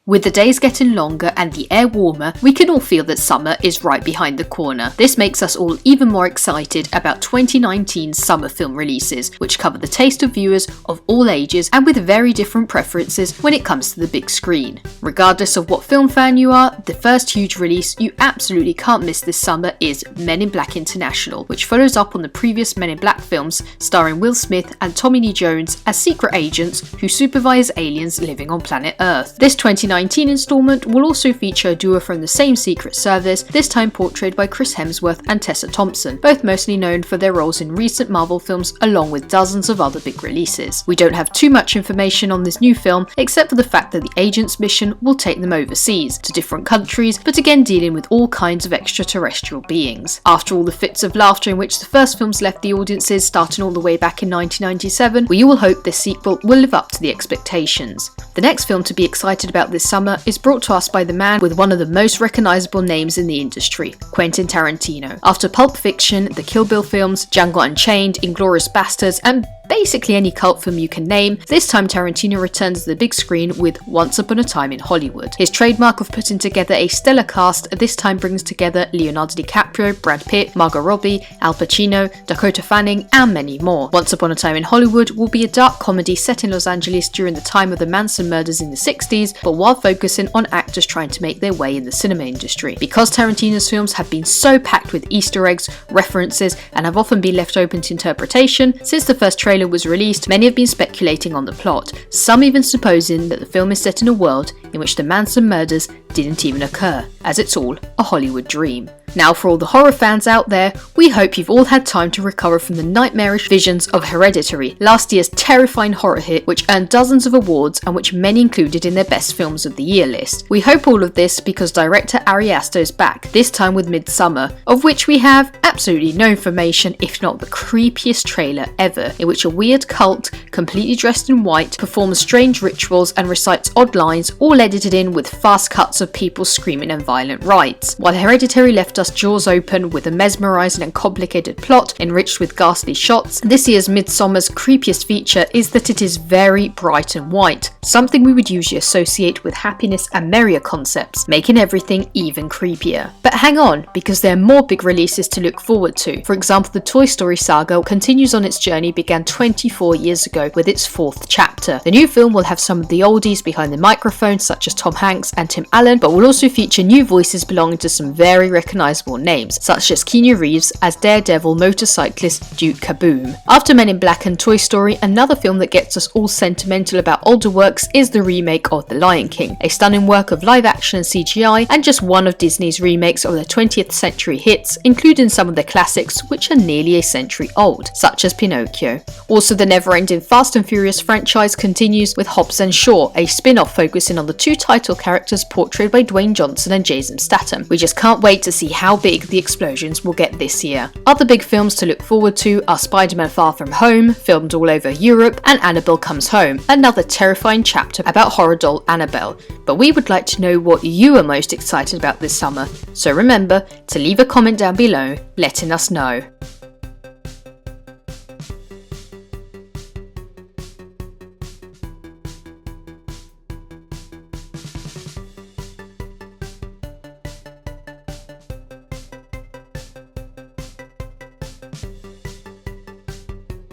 With the days getting longer and the air warmer, we can all feel that summer is right behind the corner. This makes us all even more excited about 2019's summer film releases, which cover the taste of viewers of all ages and with very different preferences when it comes to the big screen. Regardless of what film fan you are, the first huge release you absolutely can't miss this summer is Men in Black International, which follows up on the previous Men in Black films starring Will Smith and Tommy Lee Jones as secret agents who supervise aliens living on planet Earth. This 2019 installment will also feature a duo from the same Secret Service, this time portrayed by Chris Hemsworth and Tessa Thompson, both mostly known for their roles in recent Marvel films along with dozens of other big releases. We don't have too much information on this new film except for the fact that the agent's mission will take them overseas, to different countries, but again dealing with all kinds of extraterrestrial beings. After all the fits of laughter in which the first films left the audiences starting all the way back in 1997, we all hope this sequel will live up to the expectations. The next film to be excited about this summer is brought to us by the man with one of the most recognisable names in the industry, Quentin Tarantino. After Pulp Fiction, the Kill Bill films, Django Unchained, Inglourious Basterds, and basically any cult film you can name, this time Tarantino returns to the big screen with Once Upon a Time in Hollywood. His trademark of putting together a stellar cast this time brings together Leonardo DiCaprio, Brad Pitt, Margot Robbie, Al Pacino, Dakota Fanning, and many more. Once Upon a Time in Hollywood will be a dark comedy set in Los Angeles during the time of the Manson murders in the 60s, but while focusing on actors trying to make their way in the cinema industry. Because Tarantino's films have been so packed with Easter eggs, references, and have often been left open to interpretation, since the first trailer was released, many have been speculating on the plot, some even supposing that the film is set in a world in which the Manson murders didn't even occur, as it's all a Hollywood dream. Now, for all the horror fans out there, we hope you've all had time to recover from the nightmarish visions of Hereditary, last year's terrifying horror hit which earned dozens of awards and which many included in their best films of the year list. We hope all of this because director Ari Aster's back, this time with Midsummer, of which we have absolutely no information if not the creepiest trailer ever, in which a weird cult, completely dressed in white, performs strange rituals and recites odd lines, all edited in with fast cuts of people screaming and violent rites. While Hereditary left us jaws open with a mesmerising and complicated plot enriched with ghastly shots, this year's Midsummer's creepiest feature is that it is very bright and white, something we would usually associate with happiness and merrier concepts, making everything even creepier. But hang on, because there are more big releases to look forward to. For example, the Toy Story saga continues on its journey began 24 years ago with its fourth chapter. The new film will have some of the oldies behind the microphone such as Tom Hanks and Tim Allen, but will also feature new voices belonging to some very recognisable names, such as Keanu Reeves as daredevil motorcyclist Duke Kaboom. After Men in Black and Toy Story, another film that gets us all sentimental about older works is the remake of The Lion King, a stunning work of live action and CGI, and just one of Disney's remakes of their 20th century hits, including some of their classics which are nearly a century old, such as Pinocchio. Also, the never-ending Fast and Furious franchise continues with Hobbs and Shaw, a spin-off focusing on the two title characters portrayed by Dwayne Johnson and Jason Statham. We just can't wait to see how big the explosions will get this year. Other big films to look forward to are Spider-Man Far From Home, filmed all over Europe, and Annabelle Comes Home, another terrifying chapter about horror doll Annabelle. But we would like to know what you are most excited about this summer, so remember to leave a comment down below letting us know.